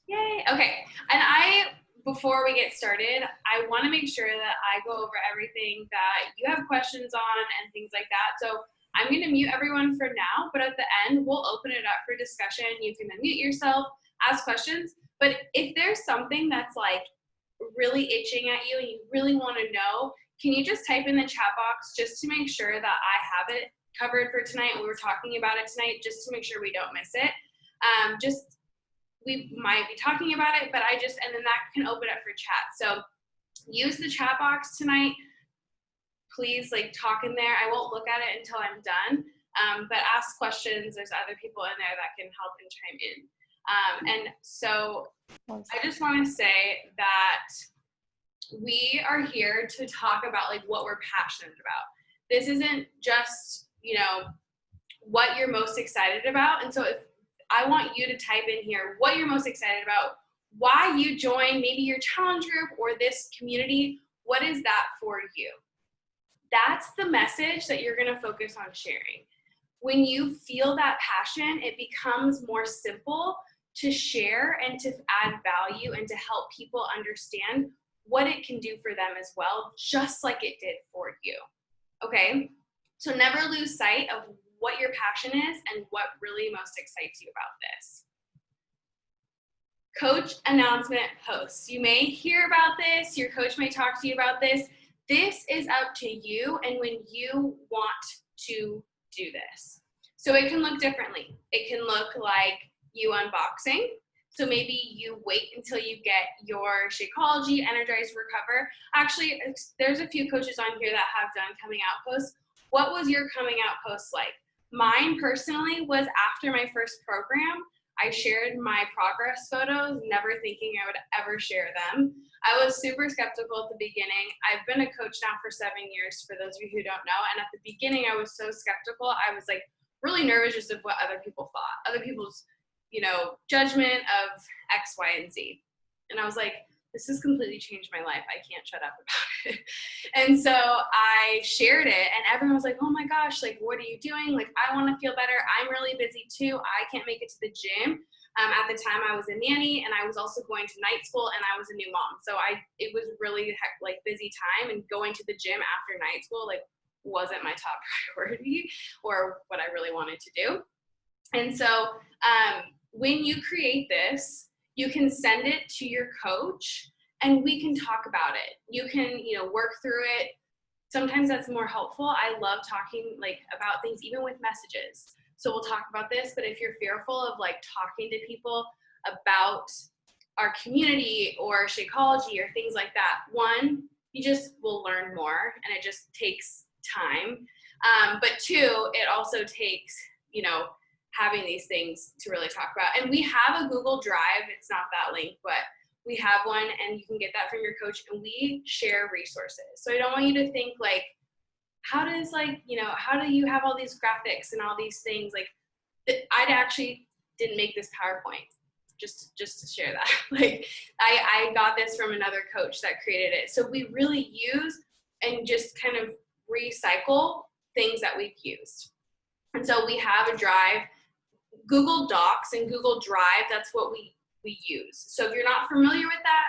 Yay. Okay. And before we get started, I want to make sure that I go over everything that you have questions on and things like that. So I'm going to mute everyone for now, but at the end, we'll open it up for discussion. You can unmute yourself, ask questions. But if there's something that's like really itching at you and you really want to know, can you just type in the chat box just to make sure that I have it covered for tonight? We were talking about it tonight just to make sure we don't miss it. We might be talking about it, but and then that can open up for chat. So use the chat box tonight. Please talk in there. I won't look at it until I'm done, but ask questions. There's other people in there that can help and chime in. And so I just want to say that we are here to talk about what we're passionate about. This isn't just, what you're most excited about. And so if I want you to type in here what you're most excited about, why you joined maybe your challenge group or this community. What is that for you? That's the message that you're going to focus on sharing. When you feel that passion, it becomes more simple to share and to add value and to help people understand what it can do for them as well, just like it did for you. Okay? So never lose sight of what your passion is and what really most excites you about this. Coach announcement posts. You may hear about this, your coach may talk to you about this. This is up to you and when you want to do this. So it can look differently. It can look like you unboxing. So maybe you wait until you get your Shakeology, Energize, Recover. Actually, there's a few coaches on here that have done coming out posts. What was your coming out post like? Mine personally was after my first program. I shared my progress photos, never thinking I would ever share them. I was super skeptical at the beginning. I've been a coach now for 7 years, for those of you who don't know. And at the beginning, I was so skeptical. I was really nervous just of what other people thought, other people's, judgment of X, Y, and Z. And I was like, this has completely changed my life. I can't shut up about it. And so I shared it and everyone was like, oh my gosh, what are you doing? I want to feel better. I'm really busy too. I can't make it to the gym. At the time I was a nanny and I was also going to night school and I was a new mom. So it was really busy time, and going to the gym after night school, wasn't my top priority or what I really wanted to do. And so when you create this, you can send it to your coach and we can talk about it. You can, work through it. Sometimes that's more helpful. I love talking about things, even with messages. So we'll talk about this, but if you're fearful of talking to people about our community or Shakeology or things like that, one, you just will learn more and it just takes time. But two, it also takes, having these things to really talk about. And we have a Google Drive. It's not that link, but we have one and you can get that from your coach and we share resources. So I don't want you to think how do you have all these graphics and all these things? I actually didn't make this PowerPoint, just to share that. I got this from another coach that created it. So we really use and just kind of recycle things that we've used. And so we have a drive, Google Docs and Google Drive, that's what we use. So if you're not familiar with that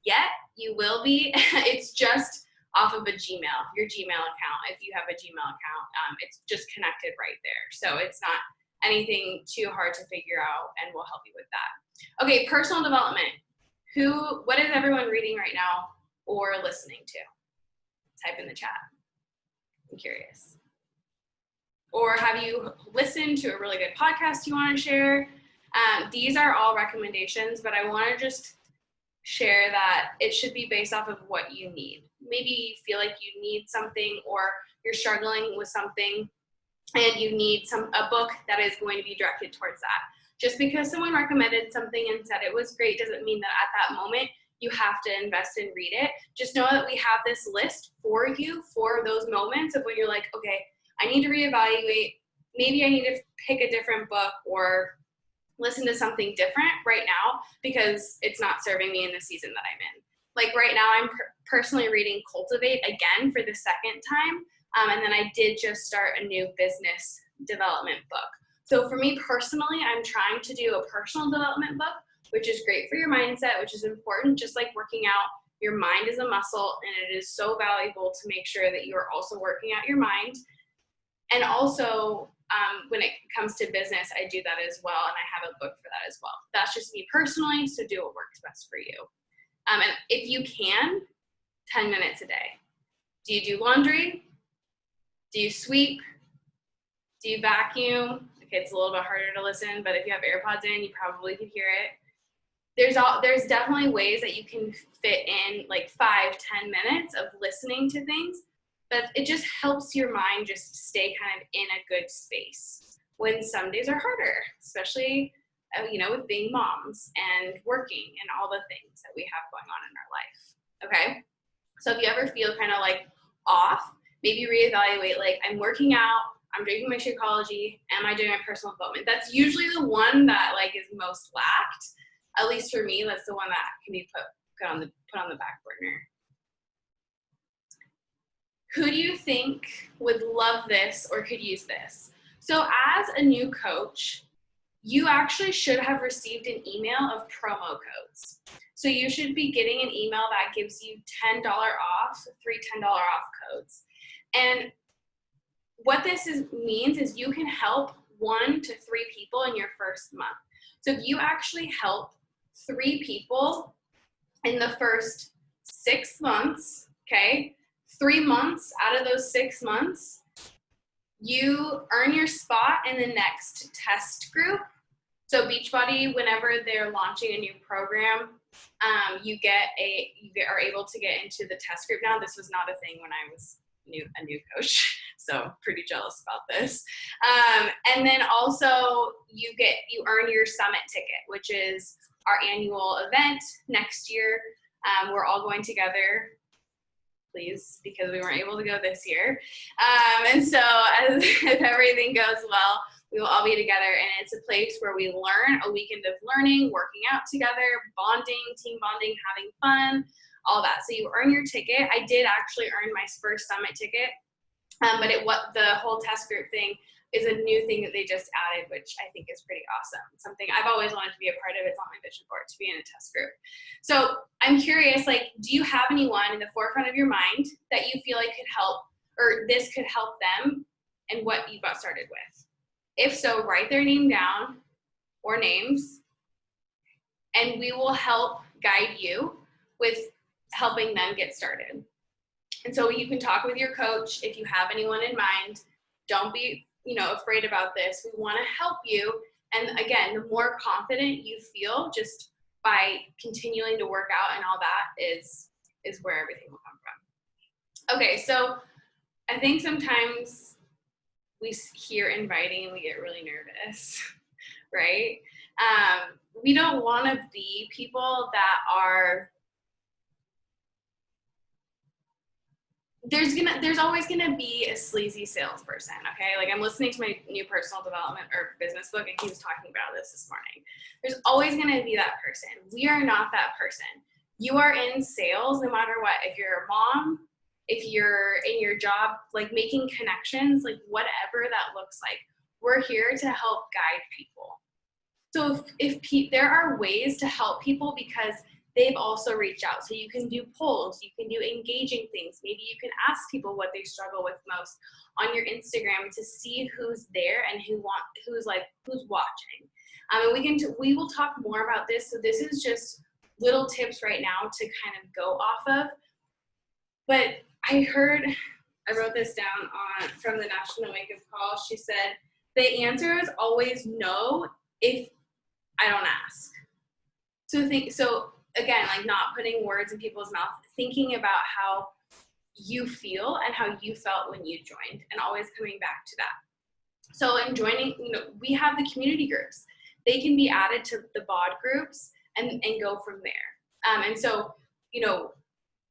yet, you will be. It's just off of a Gmail, your Gmail account. If you have a Gmail account, it's just connected right there. So it's not anything too hard to figure out and we'll help you with that. Okay, personal development. What is everyone reading right now or listening to? Type in the chat. I'm curious. Or have you listened to a really good podcast you want to share? These are all recommendations, but I want to just share that it should be based off of what you need. Maybe you feel like you need something or you're struggling with something and you need a book that is going to be directed towards that. Just because someone recommended something and said it was great doesn't mean that at that moment you have to invest and read it. Just know that we have this list for you for those moments of when you're like, okay, I need to reevaluate. Maybe I need to pick a different book or listen to something different right now because it's not serving me in the season that I'm in. Right now, I'm personally reading Cultivate again for the second time. And then I did just start a new business development book. So for me personally, I'm trying to do a personal development book which is great for your mindset, which is important, just like working out. Your mind is a muscle, and it is so valuable to make sure that you are also working out your mind. And also, when it comes to business, I do that as well, and I have a book for that as well. That's just me personally, so do what works best for you. And if you can, 10 minutes a day. Do you do laundry? Do you sweep? Do you vacuum? Okay, it's a little bit harder to listen, but if you have AirPods in, you probably could hear it. There's definitely ways that you can fit in like 5-10 minutes of listening to things, but it just helps your mind just stay kind of in a good space when some days are harder, especially with being moms and working and all the things that we have going on in our life. Okay, so if you ever feel kind of like off, maybe reevaluate, like, I'm working out, I'm drinking my Shakeology, am I doing my personal development? That's usually the one that like is most lacked. At least for me, that's the one that can be put on the back burner. Who do you think would love this or could use this? So as a new coach, you actually should have received an email of promo codes. So you should be getting an email that gives you $10 off, 3 $10 off codes. And what this means is you can help 1 to 3 people in your first month. So if you actually help 3 people in the first 6 months, okay, 3 months out of those 6 months, you earn your spot in the next test group. So Beachbody, whenever they're launching a new program, you are able to get into the test group now. This was not a thing when I was a new coach, so pretty jealous about this. And then also you earn your summit ticket, which is our annual event next year. We're all going together, please, because we weren't able to go this year. And so if everything goes well, we will all be together, and it's a place where we learn, a weekend of learning, working out together, bonding, team bonding, having fun, all that. So you earn your ticket. I did actually earn my first summit ticket, but the whole test group thing is a new thing that they just added, which I think is pretty awesome. Something I've always wanted to be a part of. It's on my vision board to be in a test group. So I'm curious, like, do you have anyone in the forefront of your mind that you feel like could help, or this could help them, and what you got started with? If so, write their name down or names, and we will help guide you with helping them get started. And so you can talk with your coach if you have anyone in mind. Don't be afraid about this. We want to help you. And again, the more confident you feel just by continuing to work out and all that is where everything will come from. Okay, so I think sometimes we hear inviting and we get really nervous, right? We don't want to be people that are, there's always gonna be a sleazy salesperson, okay? Like, I'm listening to my new personal development or business book, and he was talking about this morning. There's always gonna be that person. We are not that person. You are in sales no matter what. If you're a mom, if you're in your job, like making connections, like whatever that looks like, we're here to help guide people. So if there are ways to help people because they've also reached out. So you can do polls, you can do engaging things. Maybe you can ask people what they struggle with most on your Instagram to see who's there and who's watching. And we will talk more about this. So this is just little tips right now to kind of go off of. But I wrote this down from the National Wake Up Call. She said, the answer is always no if I don't ask. So again, like, not putting words in people's mouth, thinking about how you feel and how you felt when you joined, and always coming back to that. So in joining, we have the community groups. They can be added to the BOD groups and go from there. And so,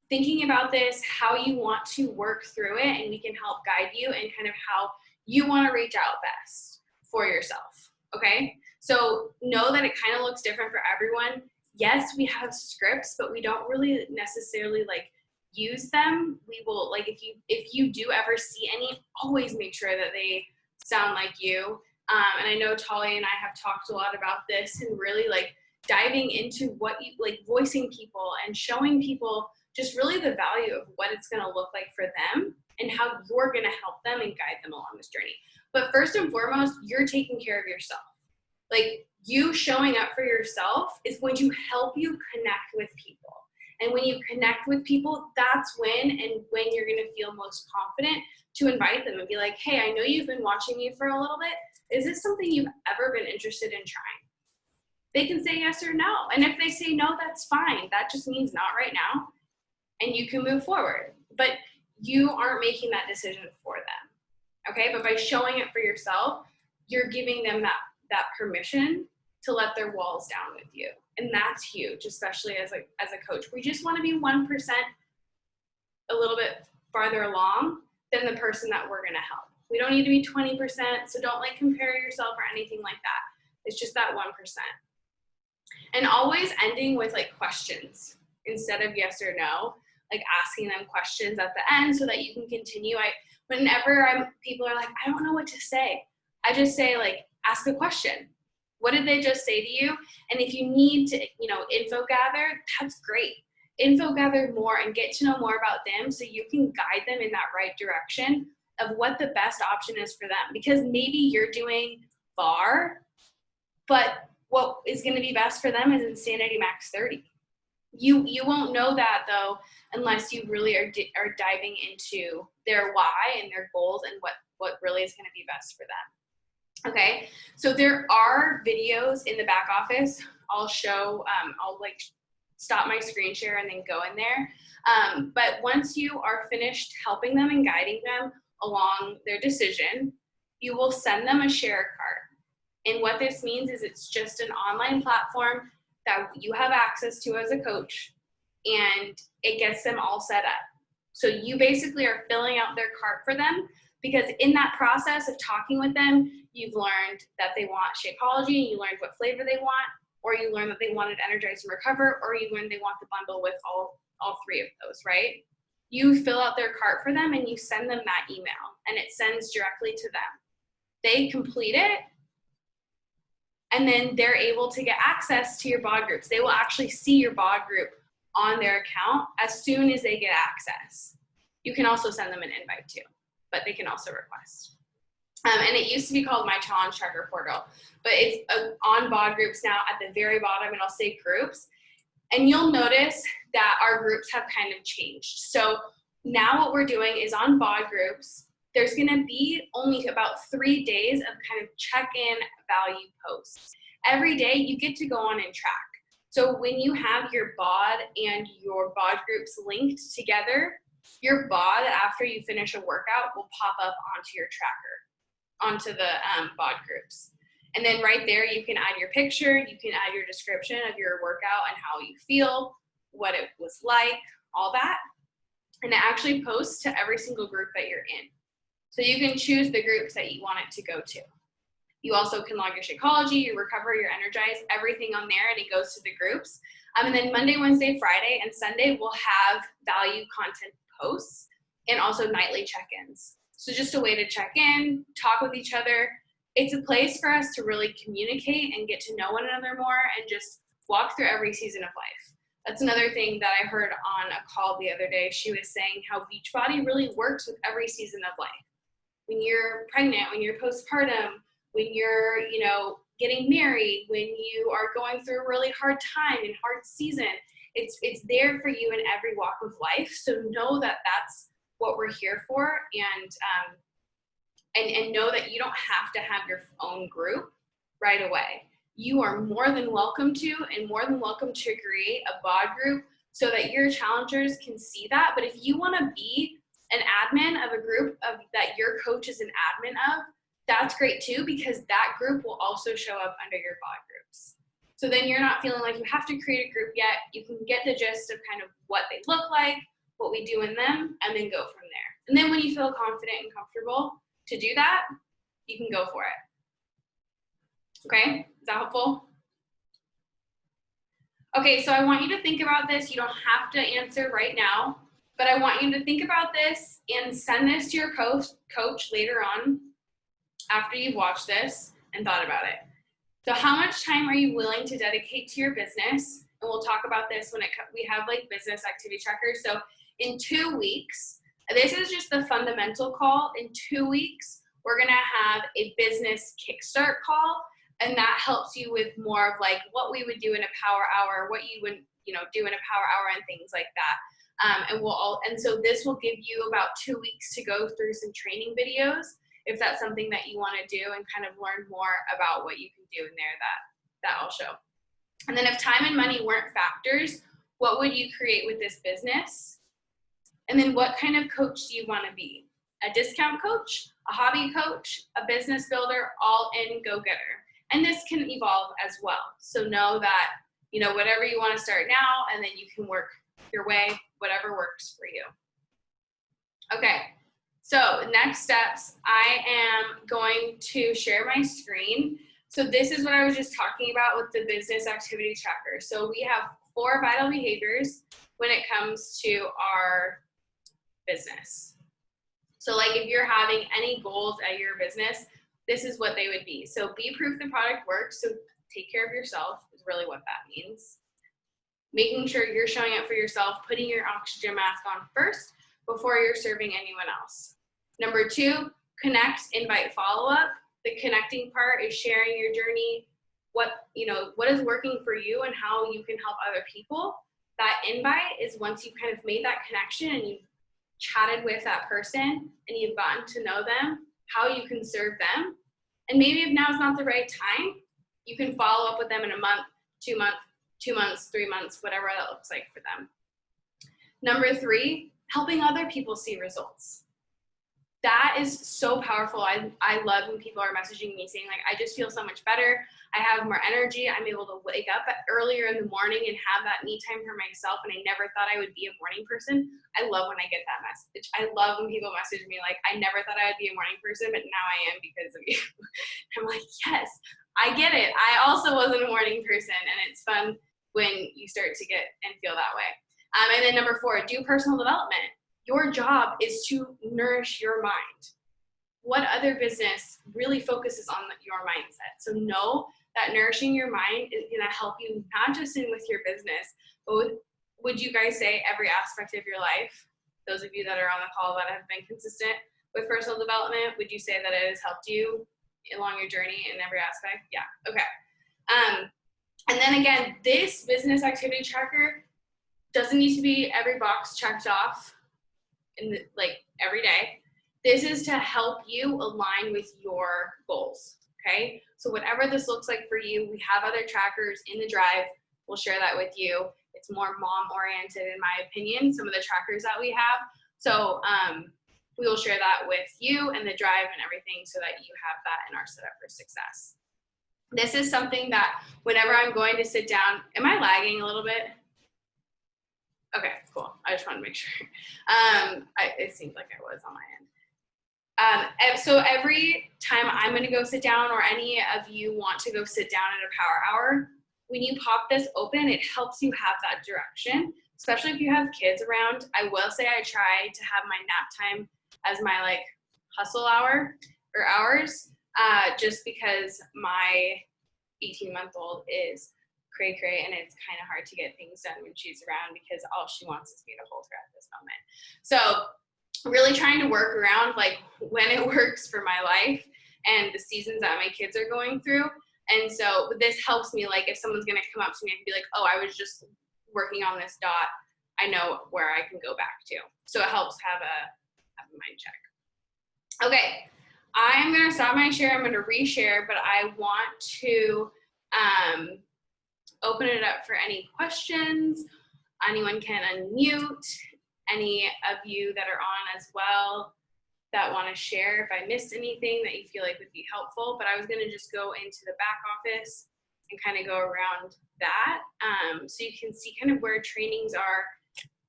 thinking about this, how you want to work through it, and we can help guide you and kind of how you want to reach out best for yourself, okay? So know that it kind of looks different for everyone. Yes, we have scripts, but we don't really necessarily use them. We will, if you do ever see any, always make sure that they sound like you. And I know Tali and I have talked a lot about this, and really diving into what you like, voicing people and showing people just really the value of what it's going to look like for them and how you're going to help them and guide them along this journey. But first and foremost, you're taking care of yourself. Like, you showing up for yourself is going to help you connect with people. And when you connect with people, that's when you're going to feel most confident to invite them and be like, hey, I know you've been watching me for a little bit. Is this something you've ever been interested in trying? They can say yes or no. And if they say no, that's fine. That just means not right now. And you can move forward. But you aren't making that decision for them. Okay? But by showing it for yourself, you're giving them that permission to let their walls down with you. And that's huge, especially as a coach. We just want to be 1% a little bit farther along than the person that we're going to help. We don't need to be 20%, so don't like compare yourself or anything like that. It's just that 1%. And always ending with like questions instead of yes or no, like asking them questions at the end so that you can continue. People are like, I don't know what to say, I just say, like, ask a question. What did they just say to you? And if you need to, info gather, that's great. Info gather more and get to know more about them so you can guide them in that right direction of what the best option is for them. Because maybe you're doing bar, but what is going to be best for them is Insanity Max 30. You won't know that, though, unless you really are diving into their why and their goals and what really is going to be best for them. Okay, so there are videos in the back office. I'll show, I'll like stop my screen share and then go in there. But once you are finished helping them and guiding them along their decision, you will send them a share card. And what this means is it's just an online platform that you have access to as a coach, and it gets them all set up. So you basically are filling out their cart for them, because in that process of talking with them, you've learned that they want Shakeology, you learned what flavor they want, or you learned that they wanted Energize and Recover, or you learned they want the bundle with all three of those, right? You fill out their cart for them and you send them that email, and it sends directly to them. They complete it, and then they're able to get access to your BOD groups. They will actually see your BOD group on their account as soon as they get access. You can also send them an invite too, but they can also request. And it used to be called My Challenge Tracker Portal, but it's on BOD groups now at the very bottom, and I'll say groups. And you'll notice that our groups have kind of changed. So now what we're doing is on BOD groups, there's gonna be only about 3 days of kind of check-in value posts. Every day you get to go on and track. So when you have your BOD and your BOD groups linked together, your BOD, after you finish a workout, will pop up onto your tracker, onto the BOD groups. And then right there, you can add your picture, you can add your description of your workout and how you feel, what it was like, all that. And it actually posts to every single group that you're in. So you can choose the groups that you want it to go to. You also can log your Shakeology, your Recover, your Energize, everything on there, and it goes to the groups. And then Monday, Wednesday, Friday, and Sunday, we'll have value content posts and also nightly check-ins. So just a way to check in, talk with each other. It's a place for us to really communicate and get to know one another more and just walk through every season of life. That's another thing that I heard on a call the other day. She was saying how Beachbody really works with every season of life. When you're pregnant, when you're postpartum, when you're, getting married, when you are going through a really hard time and hard season, it's there for you in every walk of life. So know that that's what we're here for, and know that you don't have to have your own group right away. You are more than welcome to create a BOD group so that your challengers can see that. But if you want to be an admin of a group that your coach is an admin of, that's great too, because that group will also show up under your BOD groups. So then you're not feeling like you have to create a group yet. You can get the gist of kind of what they look like, what we do in them, and then go from there. And then when you feel confident and comfortable to do that, you can go for it. Okay, is that helpful? Okay, so I want you to think about this. You don't have to answer right now, but I want you to think about this and send this to your coach later on after you've watched this and thought about it. So how much time are you willing to dedicate to your business? And we'll talk about this when we have like business activity trackers. So in 2 weeks, this is just the fundamental call. In 2 weeks, we're gonna have a business kickstart call, and that helps you with more of like what we would do in a power hour, what you would do in a power hour, and things like that. And so this will give you about 2 weeks to go through some training videos if that's something that you want to do, and kind of learn more about what you can do in there that I'll show. And then if time and money weren't factors, what would you create with this business? And then what kind of coach do you want to be? A discount coach, a hobby coach, a business builder, all in go-getter. And this can evolve as well. So know that, whatever you want to start now, and then you can work your way, whatever works for you. Okay, so next steps, I am going to share my screen. So this is what I was just talking about with the business activity tracker. So we have 4 vital behaviors when it comes to our business. So like if you're having any goals at your business, this is what they would be. So be proof the product works. So take care of yourself is really what that means. Making sure you're showing up for yourself, putting your oxygen mask on first before you're serving anyone else. Number 2, connect, invite, follow up. The connecting part is sharing your journey, what is working for you and how you can help other people. That invite is once you've kind of made that connection and you've chatted with that person and you've gotten to know them, how you can serve them. And maybe if now is not the right time, you can follow up with them in a month, 2 months, 2 months, 3 months, whatever that looks like for them. Number 3, helping other people see results. That is so powerful. I love when people are messaging me saying like, I just feel so much better. I have more energy. I'm able to wake up earlier in the morning and have that me time for myself. And I never thought I would be a morning person. I love when I get that message. I love when people message me like, I never thought I would be a morning person, but now I am because of you. I'm like, yes, I get it. I also wasn't a morning person, and it's fun when you start to get and feel that way. And then number 4, do personal development. Your job is to nourish your mind. What other business really focuses on your mindset? So know that nourishing your mind is going to help you not just with your business, but would you guys say every aspect of your life? Those of you that are on the call that have been consistent with personal development, would you say that it has helped you along your journey in every aspect? Yeah, okay. And then again, this business activity tracker doesn't need to be every box checked off like every day. This is to help you align with your goals, okay? So whatever this looks like for you, we have other trackers in the drive. We'll share that with you. It's more mom-oriented in my opinion, some of the trackers that we have. So we will share that with you and the drive and everything so that you have that in our setup for success. This is something that whenever I'm going to sit down, am I lagging a little bit? Okay, cool. I just wanted to make sure. It seemed like I was on my end. So every time I'm going to go sit down, or any of you want to go sit down at a power hour, when you pop this open, it helps you have that direction, especially if you have kids around. I will say I try to have my nap time as my like hustle hour or hours, just because my 18-month-old is cray-cray, and it's kind of hard to get things done when she's around because all she wants is me to hold her at this moment. So really trying to work around like when it works for my life and the seasons that my kids are going through. And so this helps me, like if someone's going to come up to me and be like, oh, I was just working on this dot, I know where I can go back to. So it helps have a mind check. Okay, I'm going to stop my share. I'm going to reshare, but I want to open it up for any questions. Anyone can unmute. Any of you that are on as well that want to share if I missed anything that you feel like would be helpful. But I was going to just go into the back office and kind of go around that, so you can see kind of where trainings are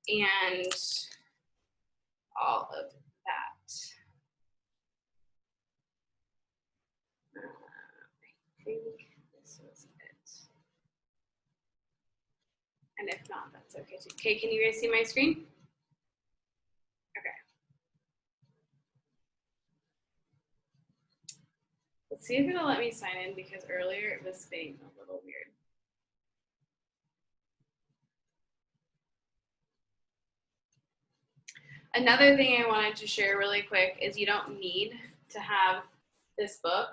and all of that. I think this was it. And if not, that's okay too. Okay, can you guys see my screen? Okay. Let's see if it'll let me sign in because earlier it was being a little weird. Another thing I wanted to share really quick is you don't need to have this book,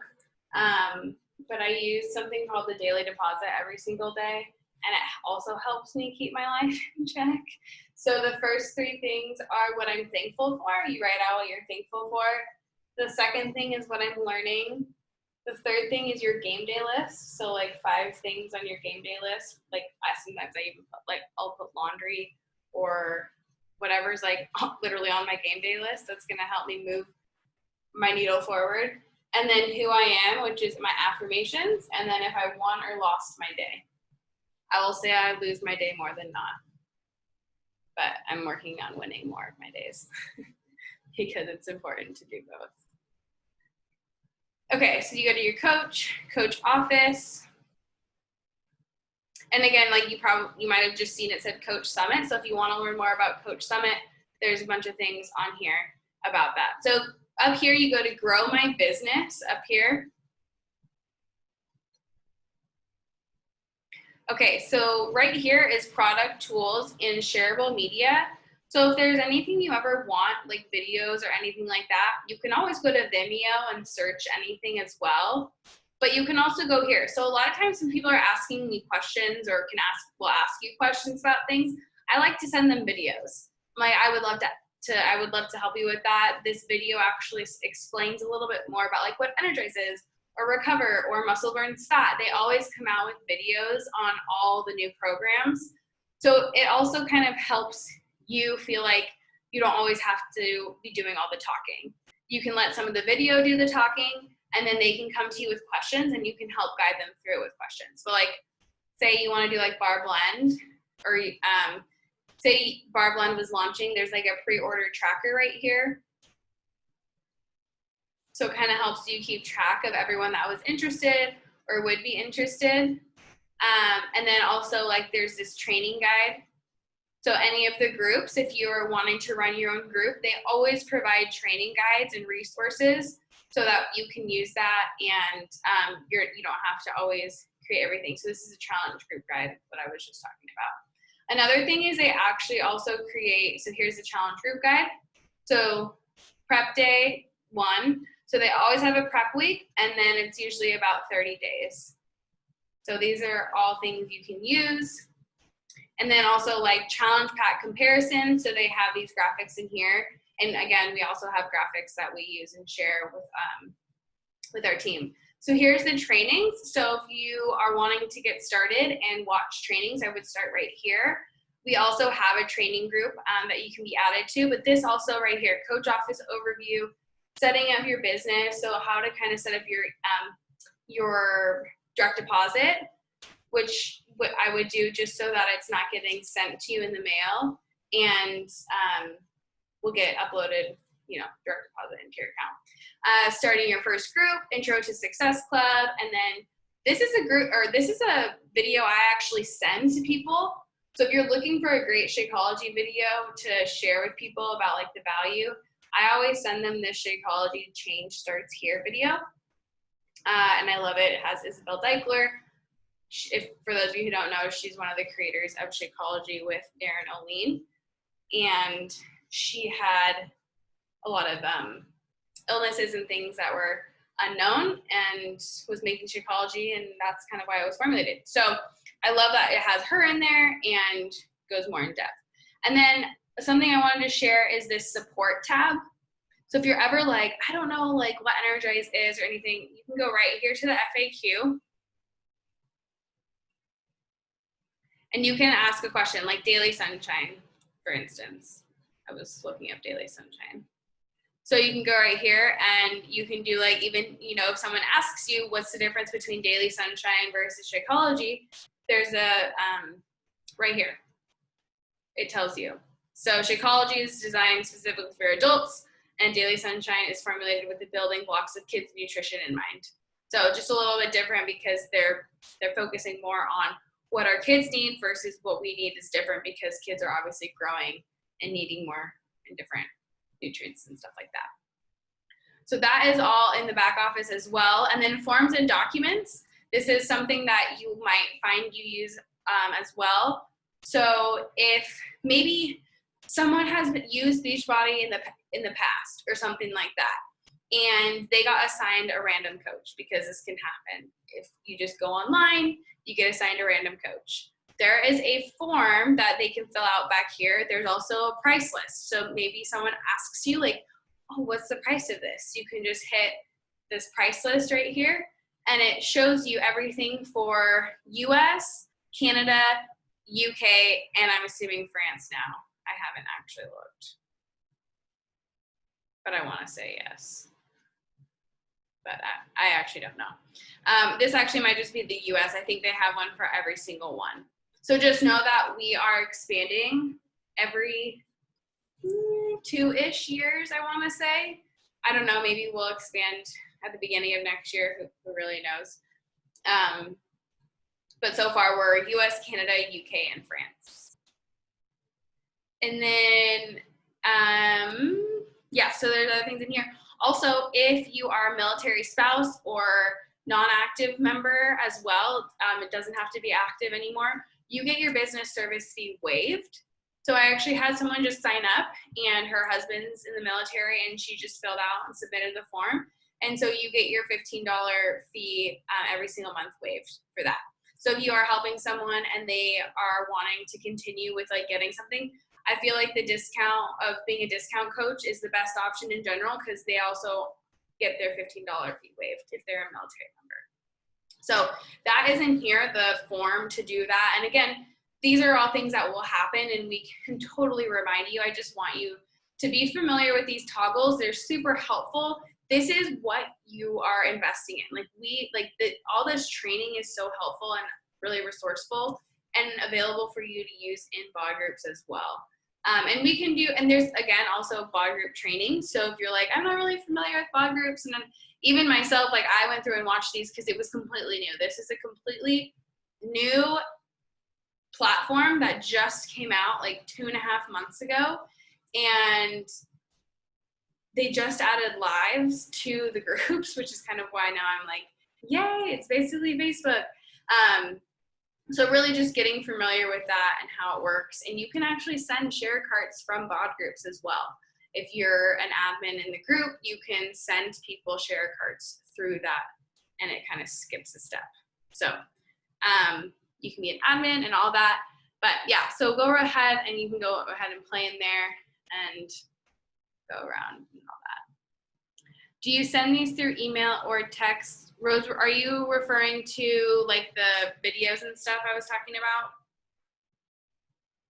but I use something called the Daily Deposit every single day, and it also helps me keep my life in check. So the first 3 things are what I'm thankful for. You write out what you're thankful for. The second thing is what I'm learning. The third thing is your game day list. So like 5 things on your game day list. Like sometimes I even put, like I'll put laundry or whatever's like literally on my game day list that's gonna help me move my needle forward. And then who I am, which is my affirmations. And then if I won or lost my day. I will say I lose my day more than not. But I'm working on winning more of my days because it's important to do both. Okay, so you go to your coach office. And again, like you might have just seen it said Coach Summit. So if you want to learn more about Coach Summit, there's a bunch of things on here about that. So up here, you go to Grow My Business up here. Okay, so right here is product tools in shareable media. So if there's anything you ever want, like videos or anything like that, you can always go to Vimeo and search anything as well. But you can also go here. So a lot of times when people are asking me questions or will ask you questions about things, I like to send them videos. Like I would love to help you with that. This video actually explains a little bit more about like what Energize is, or Recover, or Muscle Burns Fat. They always come out with videos on all the new programs. So it also kind of helps you feel like you don't always have to be doing all the talking. You can let some of the video do the talking, and then they can come to you with questions, and you can help guide them through with questions. So like, say you want to do like Bar Blend, or say Bar Blend was launching, there's like a pre-order tracker right here. So it kind of helps you keep track of everyone that was interested or would be interested. And then also like there's this training guide. So any of the groups, if you are wanting to run your own group, they always provide training guides and resources so that you can use that, and you don't have to always create everything. So this is a challenge group guide that I was just talking about. Another thing is they actually also create, so here's the challenge group guide. So prep day 1. So they always have a prep week, and then it's usually about 30 days. So these are all things you can use. And then also like challenge pack comparison. So they have these graphics in here. And again, we also have graphics that we use and share with our team. So here's the trainings. So if you are wanting to get started and watch trainings, I would start right here. We also have a training group that you can be added to, but this also right here, Coach Office Overview, setting up your business. So how to kind of set up your direct deposit, which what I would do just so that it's not getting sent to you in the mail, and will get uploaded, direct deposit into your account. Starting your first group, Intro to Success Club, and then this is a video I actually send to people. So if you're looking for a great Shakeology video to share with people about like the value, I always send them this Shakeology Change Starts Here video. And I love it. It has Isabel Deichler. For those of you who don't know, she's one of the creators of Shakeology with Darren O'Lean. And she had a lot of illnesses and things that were unknown and was making Shakeology, and that's kind of why it was formulated. So I love that it has her in there and goes more in depth. And then something I wanted to share is this support tab. So if you're ever like, I don't know like what Energize is or anything, you can go right here to the FAQ. And you can ask a question like Daily Sunshine, for instance. I was looking up Daily Sunshine. So you can go right here and you can do like even, if someone asks you what's the difference between Daily Sunshine versus Shakeology, there's a, right here, it tells you. So Shakeology is designed specifically for adults, and Daily Sunshine is formulated with the building blocks of kids' nutrition in mind. So just a little bit different because they're focusing more on what our kids need versus what we need is different because kids are obviously growing and needing more and different nutrients and stuff like that. So that is all in the back office as well. And then forms and documents. This is something that you might find you use as well. So if maybe someone has used Beachbody in the past or something like that, and they got assigned a random coach, because this can happen. If you just go online, you get assigned a random coach. There is a form that they can fill out back here. There's also a price list. So maybe someone asks you like, oh, what's the price of this? You can just hit this price list right here, and it shows you everything for US, Canada, UK, and I'm assuming France now. I haven't actually looked, but I want to say yes. But I actually don't know. This actually might just be the US. I think they have one for every single one. So just know that we are expanding every 2-ish years, I want to say. I don't know, maybe we'll expand at the beginning of next year, who really knows. But so far we're US, Canada, UK, and France. And then, yeah, so there's other things in here. Also, if you are a military spouse or non-active member as well, it doesn't have to be active anymore, you get your business service fee waived. So I actually had someone just sign up, and her husband's in the military, and she just filled out and submitted the form. And so you get your $15 fee every single month waived for that. So if you are helping someone and they are wanting to continue with like getting something, I feel like the discount of being a discount coach is the best option in general, because they also get their $15 fee waived if they're a military member. So that is in here, the form to do that. And again, these are all things that will happen, and we can totally remind you. I just want you to be familiar with these toggles. They're super helpful. This is what you are investing in. All this training is so helpful and really resourceful and available for you to use in bod groups as well. And we can do, and there's again also bod group training. So if you're like, I'm not really familiar with bod groups, and then even myself, like I went through and watched these because it was completely new. This is a completely new platform that just came out like 2.5 months ago, and they just added lives to the groups, which is kind of why now I'm like, yay, it's basically Facebook. So really just getting familiar with that and how it works. And you can actually send share carts from bod groups as well. If you're an admin in the group, you can send people share carts through that, and it kind of skips a step. So you can be an admin and all that. But yeah, so go ahead and you can go ahead and play in there and go around and all that. Do you send these through email or text? Rose, are you referring to like the videos and stuff I was talking about?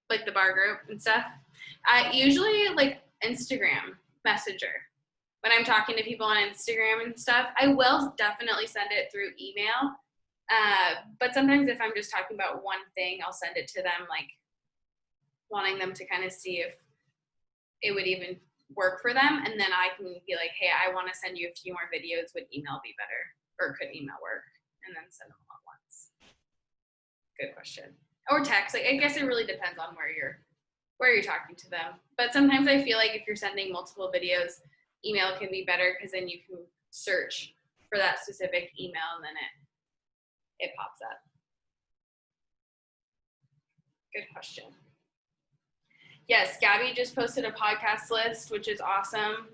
Like the bar group and stuff? I usually like Instagram Messenger. When I'm talking to people on Instagram and stuff, I will definitely send it through email. But sometimes if I'm just talking about one thing, I'll send it to them, like wanting them to kind of see if it would even work for them. And then I can be like, hey, I want to send you a few more videos. Would email be better? Or could email work? And then send them all at once. Good question. Or text. Like, I guess it really depends on where you're talking to them. But sometimes I feel like if you're sending multiple videos, email can be better, because then you can search for that specific email and then it pops up. Good question. Yes, Gabby just posted a podcast list, which is awesome.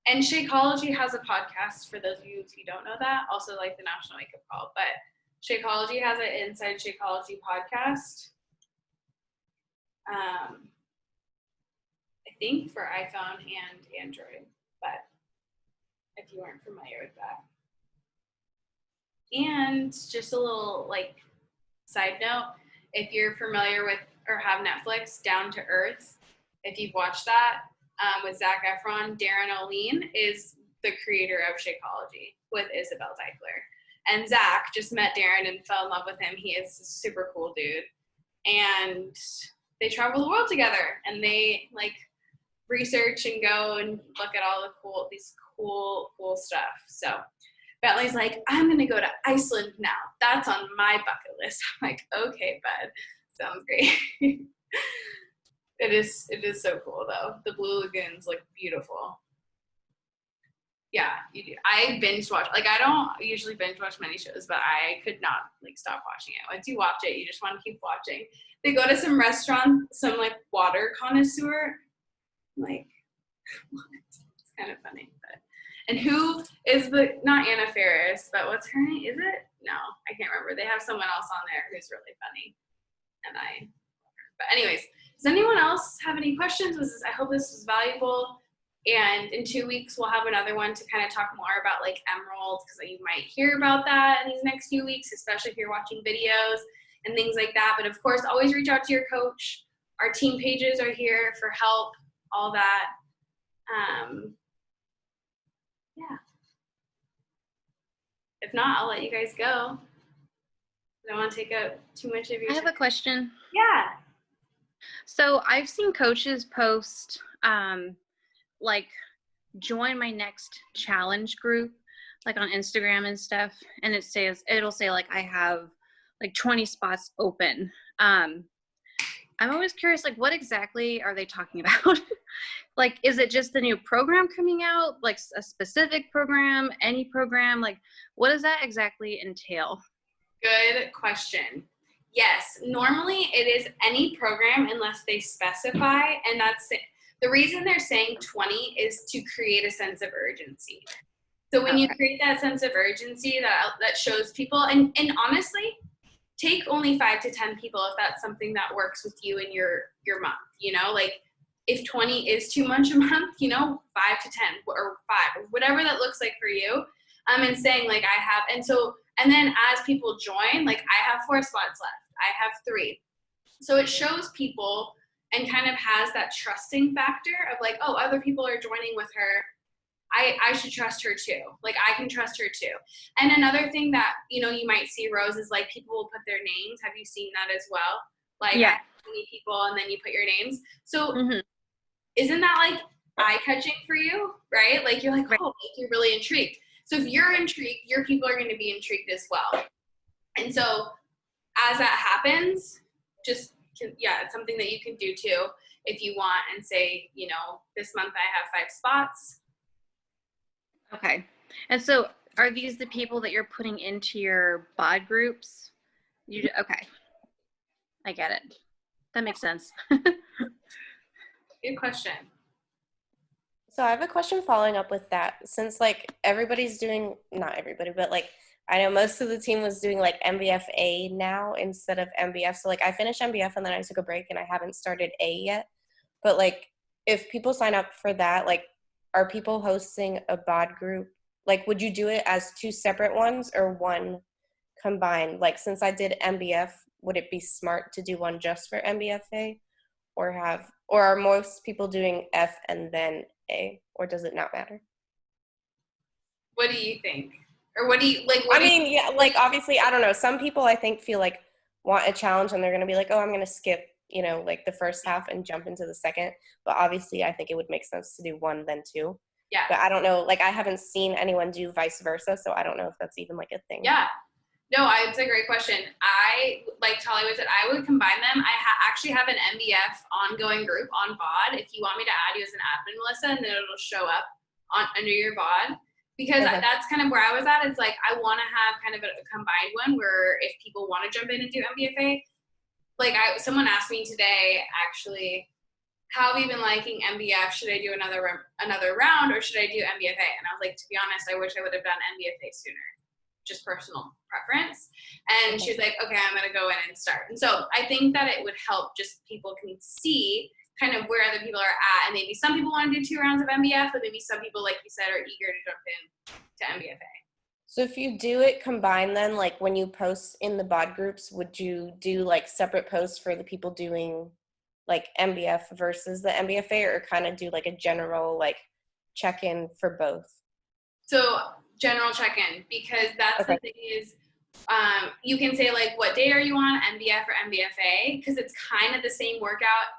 And Shakeology has a podcast, for those of you who don't know that, also like the National Wake Up Call. But Shakeology has an Inside Shakeology podcast. I think for iPhone and Android, but if you weren't familiar with that. And just a little like side note, if you're familiar with or have Netflix, Down to Earth, if you've watched that with Zac Efron, Darren O'Lean is the creator of Shakeology with Isabel Deichler. And Zac just met Darren and fell in love with him. He is a super cool dude. And they travel the world together, and they like research and go and look at all the cool stuff. So Bentley's like, I'm gonna go to Iceland now. That's on my bucket list. I'm like, okay, bud, sounds great. It is so cool though. The Blue Lagoons look beautiful. Yeah, you do. I binge watch. Like, I don't usually binge watch many shows, but I could not like stop watching it. Once you watch it, you just want to keep watching. They go to some restaurant, some like water connoisseur. I'm like, what? It's kind of funny. But and who is the not Anna Faris, but what's her name? Is it? No, I can't remember. They have someone else on there who's really funny, and I. But anyways, does anyone else have any questions? I hope this was valuable. And in 2 weeks, we'll have another one to kind of talk more about like Emerald, because you might hear about that in these next few weeks, especially if you're watching videos and things like that. But of course, always reach out to your coach. Our team pages are here for help, all that. Yeah. If not, I'll let you guys go. I don't want to take up too much of your time. I have a question. Yeah. So I've seen coaches post like join my next challenge group, like on Instagram and stuff, and it'll say like I have like 20 spots open. I'm always curious, like what exactly are they talking about? Like, is it just the new program coming out, like a specific program, any program? Like, what does that exactly entail? Good question. Yes, normally it is any program unless they specify, and that's it. The reason they're saying 20 is to create a sense of urgency. So when you create that sense of urgency, that shows people, and honestly, take only 5 to 10 people if that's something that works with you in your month. You know, like if 20 is too much a month, you know, 5 to 10 or 5 or whatever that looks like for you. And saying like I have, and then as people join, like I have 4 spots left, I have 3. So it shows people and kind of has that trusting factor of like, oh, other people are joining with her. I should trust her too. Like I can trust her too. And another thing that, you know, you might see, Rose, is like people will put their names. Have you seen that as well? Like yeah. 20 people and then you put your names. So isn't that like eye-catching for you, right? Like you're like, oh, like you're really intrigued. So if you're intrigued, your people are going to be intrigued as well. And so as that happens, just, it's something that you can do too if you want, and say, you know, this month I have 5 spots. Okay. And so are these the people that you're putting into your bod groups? Okay. I get it. That makes sense. Good question. So I have a question following up with that. Since like everybody's doing, not everybody, but like I know most of the team was doing like MBFA now instead of MBF. So like I finished MBF and then I took a break and I haven't started A yet. But like if people sign up for that, like are people hosting a bod group? Like would you do it as 2 separate ones or one combined? Like since I did MBF, would it be smart to do one just for MBFA? Or are most people doing F and then A, or does it not matter? What do you think? Or what do you like? Yeah, like obviously, I don't know. Some people I think feel like want a challenge and they're going to be like, oh, I'm going to skip, you know, like the first half and jump into the second. But obviously, I think it would make sense to do 1 then 2. Yeah. But I don't know. Like I haven't seen anyone do vice versa, so I don't know if that's even like a thing. Yeah. No, it's a great question. I, like Tali was said, I would combine them. I actually have an MBF ongoing group on BOD. If you want me to add you as an admin, Melissa, and then it'll show up under your BOD. Because that's kind of where I was at. It's like I want to have kind of a combined one where if people want to jump in and do MBFA, like someone asked me today, actually, how have you been liking MBF? Should I do another round or should I do MBFA? And I was like, to be honest, I wish I would have done MBFA sooner. Just personal preference. And she was like, okay, I'm going to go in and start. And so I think that it would help just people can see kind of where other people are at. And maybe some people want to do 2 rounds of MBF, but maybe some people, like you said, are eager to jump in to MBFA. So if you do it combined then, like when you post in the BOD groups, would you do like separate posts for the people doing like MBF versus the MBFA, or kind of do like a general like check-in for both? So general check-in, because that's the thing is, you can say like, what day are you on, MBF or MBFA? Because it's kind of the same workout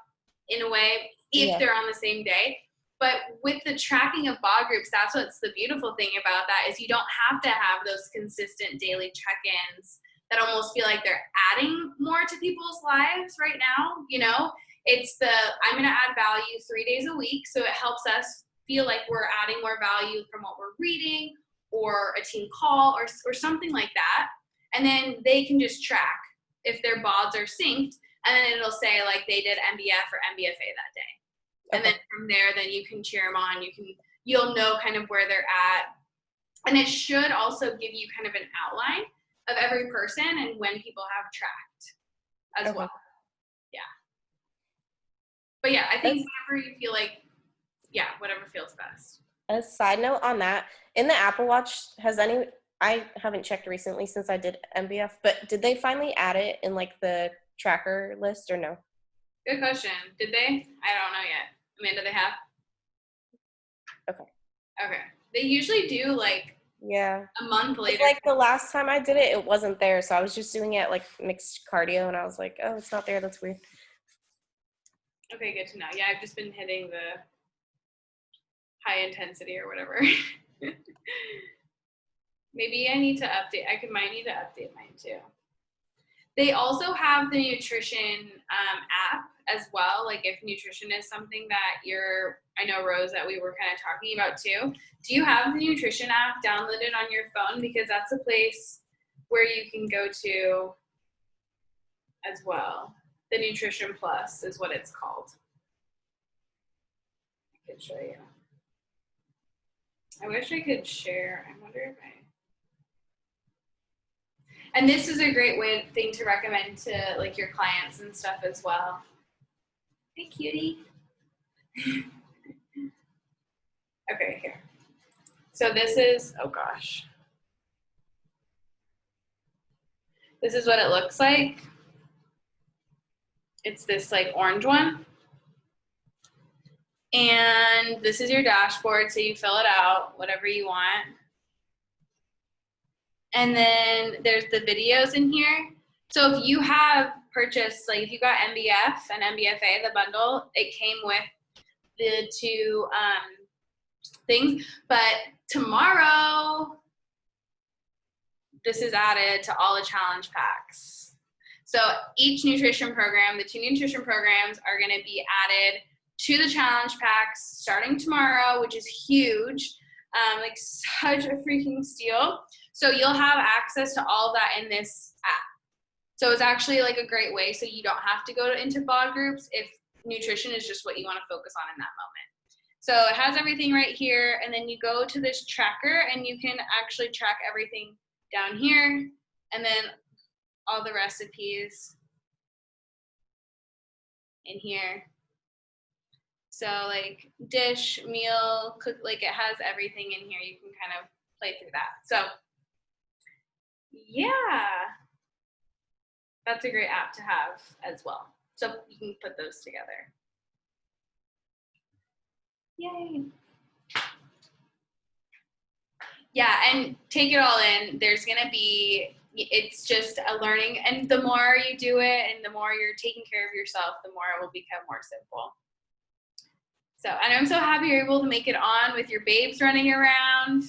in a way, if they're on the same day. But with the tracking of BOD groups, that's what's the beautiful thing about that, is you don't have to have those consistent daily check-ins that almost feel like they're adding more to people's lives right now. You know, it's I'm going to add value 3 days a week. So it helps us feel like we're adding more value from what we're reading, or a team call, or something like that. And then they can just track if their BODs are synced, and then it'll say like they did MBF or MBFA that day. And then from there, then you can cheer them on. You'll know kind of where they're at. And it should also give you kind of an outline of every person and when people have tracked as well. Yeah. But yeah, I think whatever you feel like, yeah, whatever feels best. A side note on that, in the Apple Watch, I haven't checked recently since I did MBF, but did they finally add it in like the tracker list or no? Good question. Did they? I don't know yet. Amanda, they have? Okay. They usually do like a month later. Like the last time I did it, it wasn't there. So I was just doing it like mixed cardio and I was like, oh, it's not there. That's weird. Okay, good to know. Yeah, I've just been hitting the high intensity or whatever. Maybe I need to update. Might need to update mine too. They also have the nutrition app as well. Like if nutrition is something that I know Rose that we were kind of talking about too. Do you have the nutrition app downloaded on your phone? Because that's a place where you can go to as well. The Nutrition Plus is what it's called. I could show you. I wish I could share. I wonder if and this is a great thing to recommend to like your clients and stuff as well. Hey, cutie. Okay, here. So this is, oh gosh. This is what it looks like. It's this like orange one. And this is your dashboard, so you fill it out, whatever you want. And then there's the videos in here. So if you have purchased, like if you got MBF and MBFA, the bundle, it came with the two things. But tomorrow, this is added to all the challenge packs. So each nutrition program, the 2 nutrition programs are gonna be added to the challenge packs starting tomorrow, which is huge. Like such a freaking steal. So you'll have access to all of that in this app. So it's actually like a great way so you don't have to go into BOD groups if nutrition is just what you want to focus on in that moment. So it has everything right here, and then you go to this tracker and you can actually track everything down here, and then all the recipes in here. So like dish, meal, cook, like it has everything in here. You can kind of play through that. So yeah, that's a great app to have as well. So you can put those together. Yay. Yeah, and take it all in. There's gonna be, it's just a learning, and the more you do it and the more you're taking care of yourself, the more it will become more simple. So, and I'm so happy you're able to make it on with your babes running around.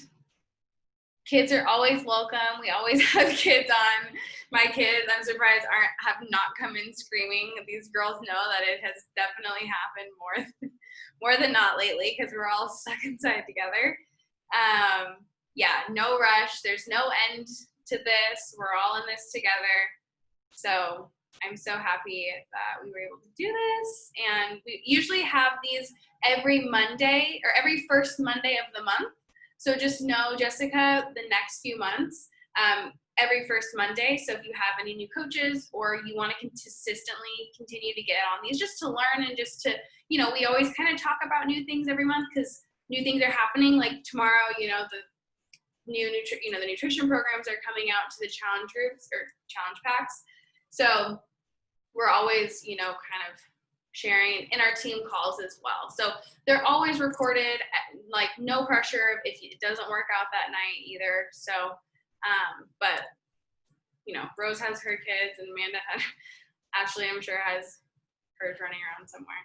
Kids are always welcome. We always have kids on. My kids, I'm surprised, have not come in screaming. These girls know that it has definitely happened more than not lately because we're all stuck inside together. Yeah, no rush. There's no end to this. We're all in this together. So I'm so happy that we were able to do this. And we usually have these every Monday or every first Monday of the month. So just know, Jessica, the next few months, every first Monday. So if you have any new coaches or you want to consistently continue to get on these just to learn and just to, we always kind of talk about new things every month because new things are happening. Like tomorrow, the new the nutrition programs are coming out to the challenge groups or challenge packs. So we're always, kind of sharing in our team calls as well. So they're always recorded, like no pressure if it doesn't work out that night either. So, but Rose has her kids and Amanda had, Ashley, I'm sure has hers running around somewhere.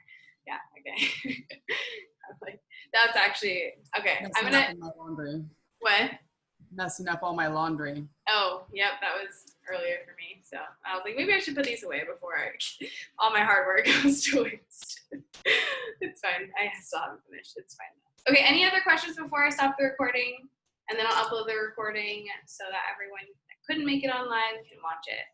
Yeah. Okay. That's actually, okay. Messing I'm going up my laundry. What? Messing up all my laundry. Oh, yep, that was earlier for me. So I was like, maybe I should put these away before all my hard work goes to waste. It's fine. I still haven't finished. It's fine. Okay, any other questions before I stop the recording? And then I'll upload the recording so that everyone that couldn't make it on live can watch it.